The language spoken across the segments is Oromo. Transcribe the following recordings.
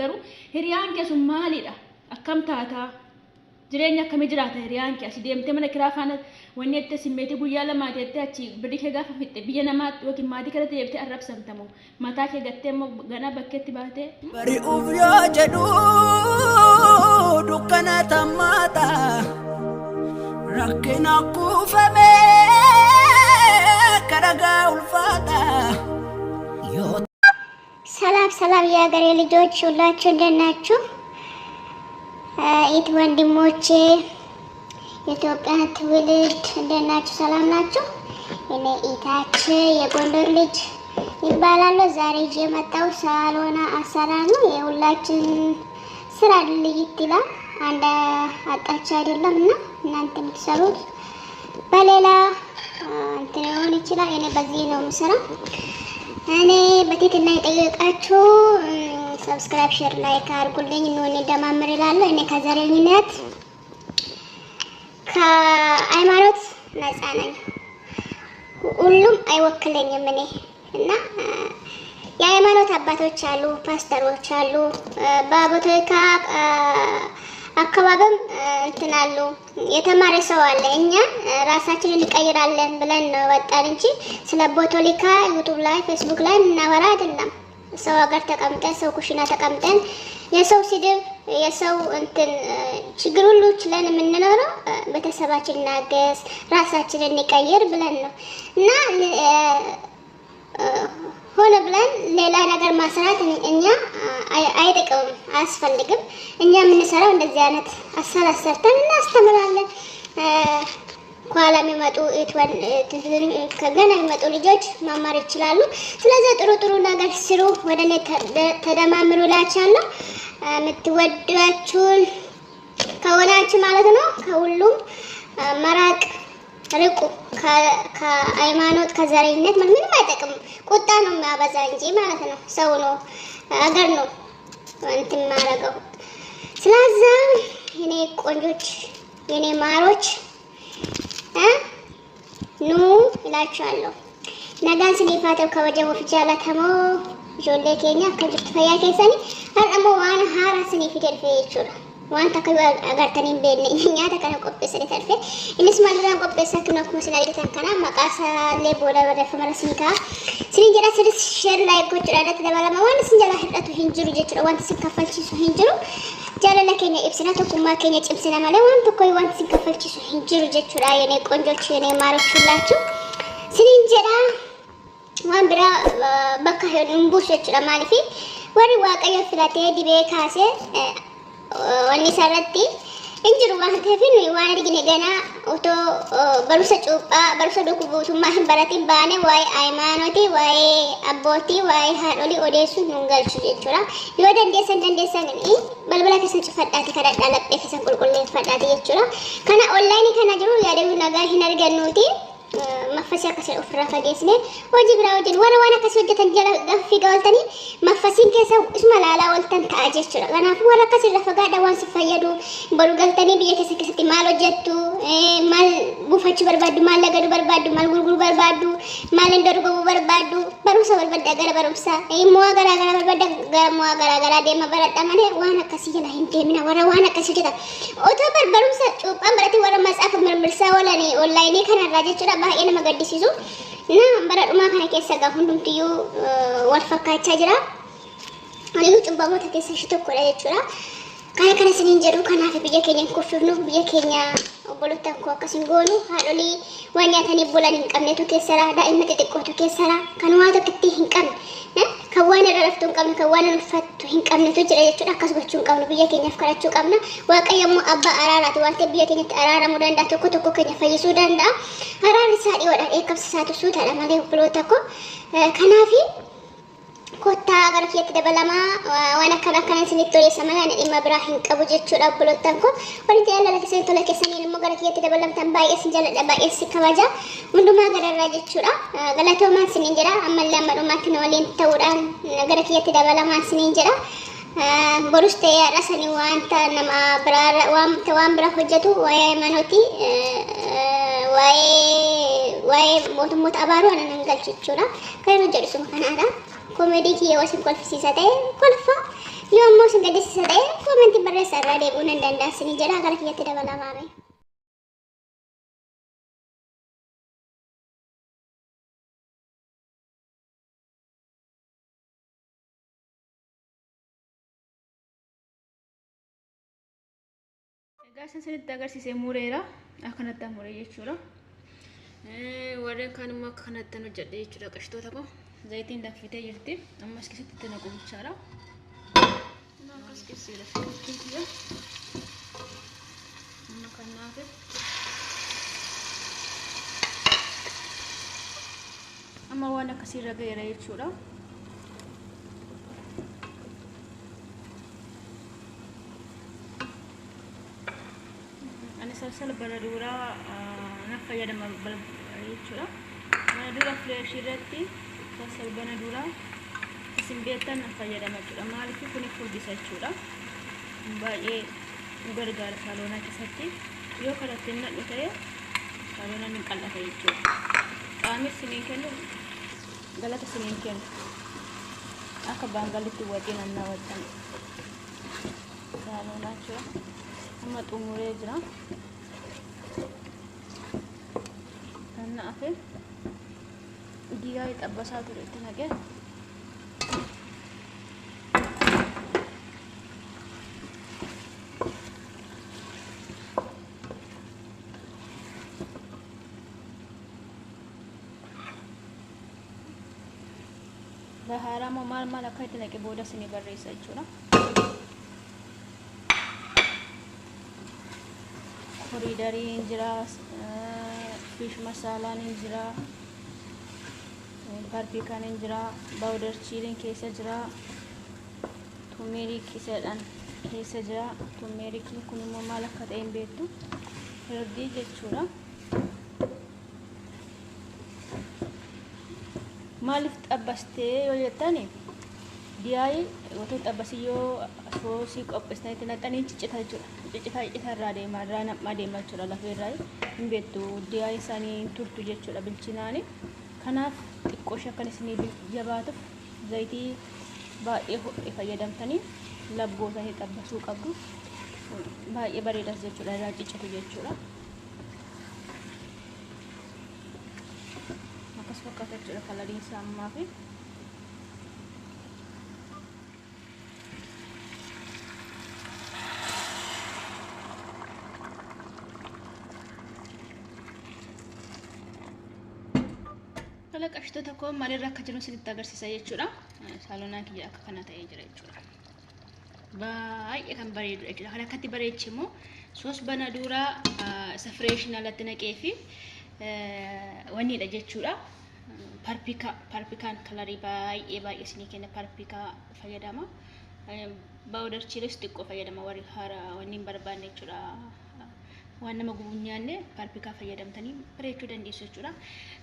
garuu hiriyaan kee sun maalidha akkam taataa jireenya akkamii jiraata hiriyaan kee asii deemtee mana kiraa faana wanni itti simmeetii guyyaa lamaa teettee achi birrii kee gaafa fixxe biyya namaatti yookiin maatii kana deebitee arrabsamtamu mataa kee gattee immoo ganaa bakkeetti baatee bari'uuf yoo jedhu dukkana tammaata rakkina kuufamee karagaa ulfaata yoo ሰላም የሀገሬ ልጆች ሁላችሁ እንደት ናችሁ? ኢት ወንድሞቼ የኢትዮጵያ ትውልድ እንደት ናችሁ? ሰላም ናችሁ? እኔ ኢታች የጎንደር ልጅ ይባላል። ዛሬ የመጣው ሳሎና አሰራር ነው። የሁላችን ስራ ልይት ይላል። አንድ አጣች አይደለምና እናንተ የምትሰሩት በሌላ እንትን ሊሆን ይችላል። እኔ በዚህ ነው የምሰራው። እኔ በትህትና የጠየቃችሁ ሰብስክራይብ ሼር ላይክ አድርጉልኝ ነው እንደማምር ይላለሁ። እኔ ከዘረኝነት ከሃይማኖት ነፃ ነኝ። ሁሉም አይወክለኝም እኔ እና የሃይማኖት አባቶች አሉ፣ ፓስተሮች አሉ፣ በቦታካ አካባቢም እንትን አሉ፣ የተማረ ሰው አለ። እኛ ራሳችንን እንቀይራለን ብለን ነው ወጣን እንጂ ስለ ቦቶሊካ ዩቲዩብ ላይ ፌስቡክ ላይ እናወራ አይደለም። ሰው ሀገር ተቀምጠን ሰው ኩሽና ተቀምጠን የሰው ስድብ የሰው እንትን ችግር ሁሉ ችለን የምንኖረው ቤተሰባችን እናገዝ ራሳችንን እንቀይር ብለን ነው እና ሆነ ብለን ሌላ ነገር ማሰራት እኛ አይጠቅምም፣ አያስፈልግም። እኛ የምንሰራው እንደዚህ አይነት አሰራር ሰርተን እናስተምራለን። ኋላ የሚመጡ ከገና የሚመጡ ልጆች መማር ይችላሉ። ስለዚህ ጥሩ ነገር ስሩ፣ ወደ እኔ ተደማምሩ እላችኋለሁ። የምትወዷችሁን ከሆናችሁ ማለት ነው ከሁሉም መራቅ ርቁ። ከሃይማኖት ከዘረኝነት ምንም አይጠቅም። ቁጣ ነው የሚያበዛ እንጂ ማለት ነው። ሰው ነው አገር ነው እንትን ማረገው። ስለዚህ የኔ ቆንጆች የኔ ማሮች ኑ እላችኋለሁ። ነጋን ስኒፋተው ከወጀቡ ፍጃላ ተሞ ጆሌ ኬኛ ከጅት ፈያ ከሰኒ አረሞ ዋና ሃራ ስኒፊት ደልፈ ይችላል وانت كيو اغارتنين بيني نياتا كان قبس لتلفي انس مالدان قبس كنو كمسنا يدتن كان مقاسا لي بولا ورف مرسنكا سنجرا سدس شير لايك كوت رادت دبالا وان سنجلا حدتو هنجرو جتر وانت سكفلتي سو هنجرو جالا لكني ابسناتو كما كني ጭምስና ማለ وانت كوي وانت سكفلتي سو هنجرو جتر አየኔ ቆንጆች የኔ ማሮች ሁላችሁ ስንጀራ ዋን ብራ በካ ሄዱን ቡሽች ለማለፊ ወሪ ዋቀየ ፍላቴ ዲቤ ካሴ wanni sarratti injiru waan ta'eefin waan argine gana oto barusa cuuphaa barusa dhukkubootummaa hin baratin baane waa'ee haymaanotii waa'ee abbootii waa'ee haadholii odeessuun nun galchu jechuudha. Yoo dandeessan balbala keessan cufadhaati kadhadhaa laphee keessan qulqulleeffadhaati jechuudha. Kana onlaayinii kana jiru yaaduu nagaa hin argannuuti. مفسي كسر أفرا فجسني وجب راوجن ورا وانا كسر جتن جلا في قولتني مفسين كسر اسم لا ولتن تأجر شرا أنا في ورا كسر رفقا دوان سفيدو برو قولتني بيجي كسر كسر مالو جتو مال بوفاتش بربادو مال لقدو بربادو مال غرغر بربادو مال اندرو بربادو بروسا بربادا غرا بروسا موا غرا غرا بربادا غرا موا غرا غرا ديما برتا مانه وانا كسر جلا هنتي منا ورا وانا كسر جتا أوتو بروسا شوف أمرتي ورا مسافة مرسا ولا ني أونلاين كان راجع شرا baay'ee nama gaddisiisu na bara dhumaa kana keessa gaa hundumtiyyuu wal fakkaachaa jira. Ani cubbamoota keessa ishee tokkodha jechuudha. Kana siniin jedhu kanaaf biyya keenya hin kuffifnu biyya keenya obboloottan koo akkasiin goonu haadholii waan nyaatanii bulan hin qabnetu keessara daa'imma xixiqqootu keessara kan waa tokkotti hin qabne kan waan irra raftu hin qabne kan waan ulfattu hin qabnetu jira jechuudha. Akkas gochuu hin qabnu biyya keenyaaf kadhachuu qabna. Waaqayyo immoo abbaa araaraati waan ta'eef biyya keenyatti araaramuu danda'a tokko keenya fayyisuu danda'a. Araarri isaa dhiyoodha dheekkamsa isaatu suutaadha malee obboloota koo kanaafi kotta gara kiyatti dabalamaa waan akkana isinitti odeessa malee ani dhimma biraa hin qabu jechuudha obboloottan koo. Walitti jaalala keessanii tola keessaniin immoo gara kiyatti dabalamtan baay'ee sin jaaladha baay'ee si kabaja hundumaa gararraa jechuudha. Galatoomaan siniin jedha ammallee amma dhumaatti na waliin ta'uudhaan gara kiyatti dabalamaan siniin jedha. Borus ta'ee har'a sanii wanta nama biraa waan biraa hojjetu waa'ee haymanotii waa'ee mootummoota abaaruu anan hin galchu jechuudha. Kan jedhu suma kanaadha. ኮሜዲ የወሲብ ኮልፍ ሲሰጠኝ ኮልፋ የማ harree sarara deebi'uu nan danda'a jedha gara kiyyatti dabalamaa bahe. Egaa isinitti agarsiisee mureera akkanatti muree jechuudha. Warreen kaan immoo akka kanatti hojjedhe jechuudha. Qashtoota koo zayitiin danfitee jirti. Ammas keessatti itti naqu bichaadha. Akkas keessee lafa amma kan naafe amma waan akkasiirra gaheera jechuudha. Ani salsala bana duraa na fayyadama jechuudha. Bana dura fireeshii irratti salsala bana duraa isin beektan na fayyadama jechuudha. Maaliif kun furdisa jechuudha. Baay'ee nu gargaara saaloonaa keessatti. Yoo kanatti hin nadhu ta'e saaloonaan hin qal'ata jechuudha. Qaamis siniin kennu galata siniin kennu akka baangalitti wajjin annaa wajjin saaloonaa jechuudha. Amma xumuree jira. Kan hafe diyaa xabbasaa ture itti naqee bahaaraa moo maal akka itti naqee booda isinii barreessa jechuudha. Koriidariin jira, fish masaalaan jira, barbikaan jira, baawudar chiiliin keessa jira, tumeeriik keessa jira. Tumeeriikiin kun immoo maal akka ta'e hin beektu. Hirdii jechuudha. Maaliif xabbastee yoo jettani diyaay otoo xabbasii yoo soosii qopheessanitti naqxanii ciccita jechuudha. Ciccita irraa deemaa irraa nam'aa deemaa jechuudha. Lafeerraa hin beektu diyaay isaanii hin turtu jechuudha bilchinaani. Kanaaf xiqqoo ishee akkan isinii jabaatuuf zayitii baay'ee ho'e fayyadamtanii labbootanii xabbasuu qabdu. Baay'ee bareedas jechuudha. Irraa ciccitu jechuudha. Akkas fakkaata jechuudha kalariin isaa ammaa fi kala qashtoota koo maalirra akka jiru isinitti agarsiisa jechuudha. Saaloonaa kiyya akka kana ta'ee jira jechuudha. Baay'ee kan bareedu jechuudha. Kan akkatti bareechi immoo soos bana duraa isa fireeshin alatti naqee fi waniidha jechuudha. Parpikaan kalarii baay'ee isinii kenna. Parpikaa fayyadama. Baawudar chiilis xiqqoo fayyadama warri haaraa wanni hin barbaanne jechuudha. Waan nama gubuun nyaanne parpikaa fayyadamtanii bareechuu dandeessu jechuudha.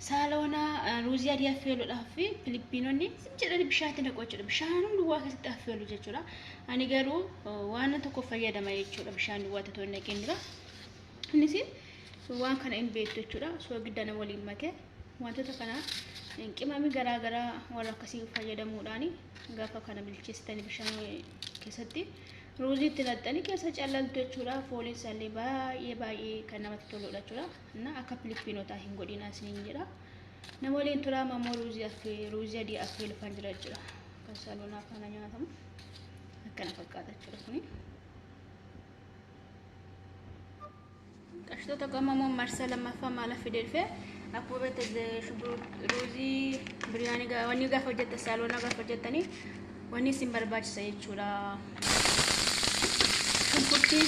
Saaloonaa ruuzii adii affeeluudhaaf fi Filipiinonni jedhanii bishaatti naqu jechuudha. Bishaan duwwaa keessatti affeelu jechuudha. Ani garuu waan tokko fayyadama jechuudha. Bishaan duwwaa ta'uu hin naqeen jira. Innis waan kana hin beektu jechuudha. Soogidda waliin makee wantoota kana qimamii garaagaraa warra akkasii fayyadamuudhaan gaafa kana bilcheessitanii bishaan keessatti ruuzii itti naqxanii keessa callaltu jechuudha. Fooliin isaallee baay'ee kan namatti toludha jechuudha. Akka Filipiinotaa hin godhinaa isiniin jedha. Nama waliin turaa ammoo ruuzii adii affeelufan jira jechuudha. Kan saaloonaa kana nyaatamu akkana fakkaata jechuudha kuni. Qashtoota qamamoo marsa lammaffaa maala fidelfee akkuma beektan ruuzii biriyaanii wanni gaafa hojjettan saaloonaa gaafa hojjettanii wanni isin barbaachisa jechuudha. Shunkurtiin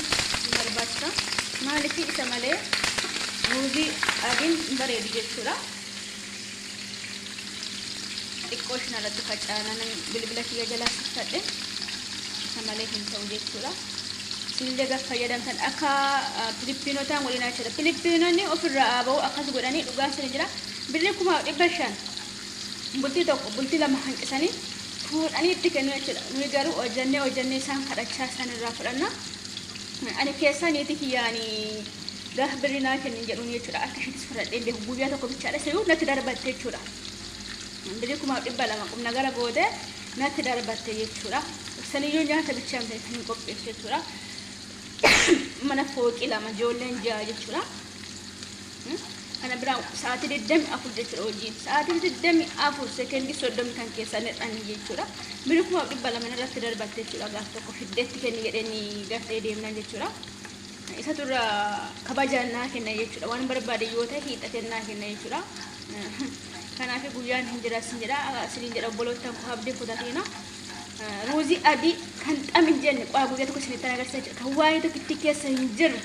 barbaachisa. Maaliif isa malee ruuzii adiin bareedu jechuudha. Xiqqoo isheen irratti facaanan bilbila kiyya jalaa siffadhe isa malee hin ta'u jechuudha. Isinillee gaafa fayyadamtan akka Filipiinotaan waliin jechuudha. Filipiinonni ofirraa bahu akkas godhanii dhugaan sini jira. Birrii 500 bultii tokko bultii lama hanqisanii fuudhanii itti kennu jechuudha. Nuyi garuu hojjannee isaan kadhachaa isaan irraa fudhanna. Ani keessaa niitii kiyyaanii gaafa birrii naa kennin jedhuun jechuudha. Akka isheetis fudhadhee beeku guyyaa tokko bichaadha. Sayuu natti darbatte jechuudha. Birrii 200 qubna gara boodee natti darbatte jechuudha. Saniyyuu nyaata bichaa hin qopheessu jechuudha. mana fooqii lama ijoolleen ja'a jechuudha. Kana biraa sa'aatii 24 jechuudha hojiin. Sa'aatii 24 sekendii 30 kan keessan hedhanii jechuudha. Biri kuma dhibba lama irratti darbatte jechuudha. Gaaf tokko fiddeetti kenni jedhanii gartee deemnan jechuudha. Isa turra kabajaan naa kenna jechuudha. Waan barbaade yoo ta'e hiixatee naa kenna jechuudha. Kanaaf guyyaan hin jiraas hin jedha. Isiniin jedha obboloottan koo abdii kutateena. Ruuzii adii kan xamin jenne qaa guyyaa tokko isinitti agarsiisa jechuudha. Kan waa'ee tokkitti keessa hin jirre.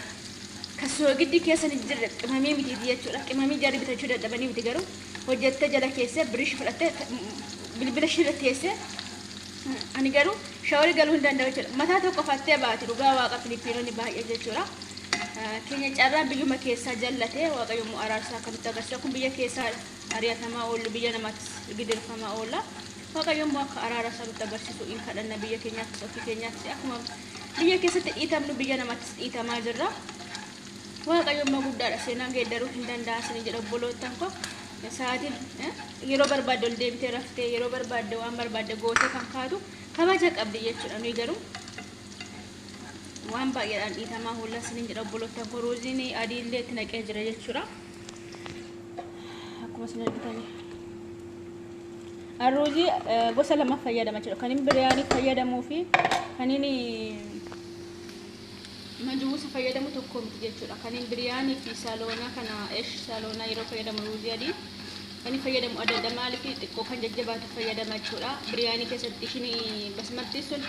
Kasoo giddi keessa hin jirre qimamii miti jechuudha. Qimamii jaarri bitachuu dadhabanii miti garuu hojjettee jala keessee birish fudhattee bilbila ishee irra teessee ani garuu shaaworii galuu hin danda'u jechuudha. Mataa tokko fattee baati dhugaa waaqa Filipiinonni baay'ee jechuudha. Keenya carraan biyyuma keessaa jallatee waaqayyo immoo araarsaa akkamitti agarsiisa. Kun biyya keessaa ari'atamaa oolu biyya namaatti gidirfamaa oola. Waaqayyo immoo akka araarsaa nutti agarsiisu in kadhanna biyya keenyaatti ofii keenyaatti akkuma biyya keessatti dhiitamnu biyya namaattis dhiitamaa jirra. Waaqayyo immoo guddaadha seenaan geeddaruu hin danda'a isin jedha obboloottan koo. Sa'aatiin yeroo barbaadde ol deebitee raftee yeroo barbaadde waan barbaadde gootee kan kaatu kabaja qabdi jechuudha. Nuyi garuu waan baay'eedhaan dhiitamaa oolla isin jedha obboloottan koo. Ruuziin adiillee itti naqee jira jechuudha. Akkuma isin argitanii. Ruuzii gosa lama fayyadama jechuudha. Kan inni biriyaanii fayyadamuu fi kan inni majuusa fayyadamu tokko miti jechuudha. Kan inni biriyaanii fi saaloonaa kana saaloonaa yeroo fayyadamu ruuzii adii kan inni fayyadamu adda adda maaliif xiqqoo kan jajjabaatu fayyadama jechuudha. Biriyaanii keessatti ishiin basmattii sun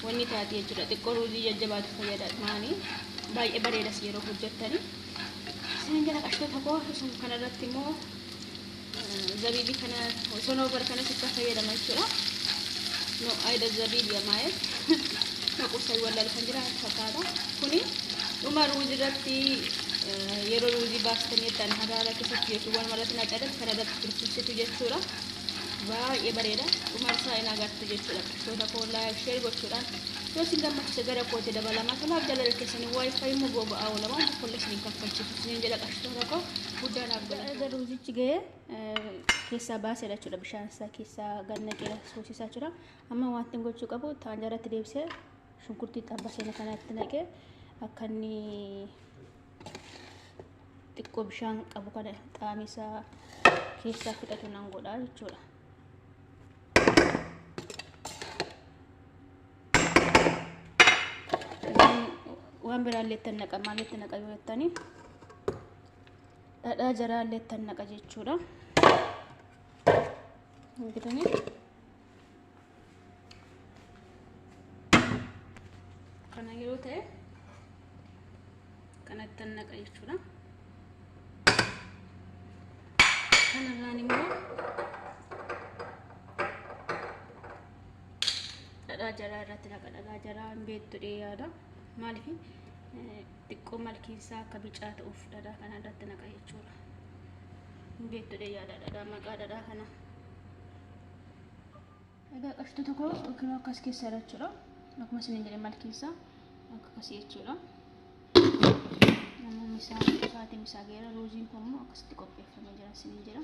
wanni taati jechuudha. Xiqqoo ruuzii jajjabaatu fayyadamaanii baay'ee bareedas yeroo hojjettanii. Isin jala qashtoota koo kanarratti immoo zabibi kana sonobar kana sitta fayyadama jechuudha. No ayda zabibi amaye naqusa walla kan jira fakkaata. Kuni dhuma ruuzii irratti yeroo ruuzii baastanii tan haraara keessatti jechuudha. Waan marratti naqadan kanarratti tursiisitu jechuudha. Baay'ee bareeda. Dhuma isaa ina agartu jechuudha. Qashtoota koo laayik sheer gochuudhaan yoo isin gammachiise gara kootti dabalamaa kanaaf jalala keessanii waayifaayi immoo boba'aa oola waan tokko illee isin kaffalchiisu isin jedha qashtoota koo guddaanaaf godha. Egaa ruuzichi ga'ee keessaa baaseedha jechuudha. Bishaan isaa keessaa gannaqee soosisaa jira. Amma wanti gochuu qabu taanjaratti deebisee shunkurtii xabbasee kanatti naqee akka inni xiqqoo bishaan qabu kana xaamisaa keessaa fudhatu nan godha jechuudha. Waan biraallee itti naqa maallee itti naqa yoo jettanii dhadhaa jaraallee itti naqa jechuudha. Argitanii kana yeroo ta'e kanatti naqa jechuudha. Kanarraan immoo dhadhaa jaraa irratti naqa. Dhadhaa jaraa hin beektu dhiyaadha. Maaliif xiqqoo malkiinsaa akka bicaa ta'uuf dhadhaa kana irratti naqa jechuudha. Hin beektu dhiyaadha dhadhaa maqaa dhadhaa kana. Egaa qashtoota koo yookiin akkas keessa jira jechuudha. Akkuma isin jedhe malkiinsaa akkasii jechuudha. Namoonni isaa sa'aatiin isaa geera ruuziin kun immoo akkasitti qopheeffamee jira isin jedha.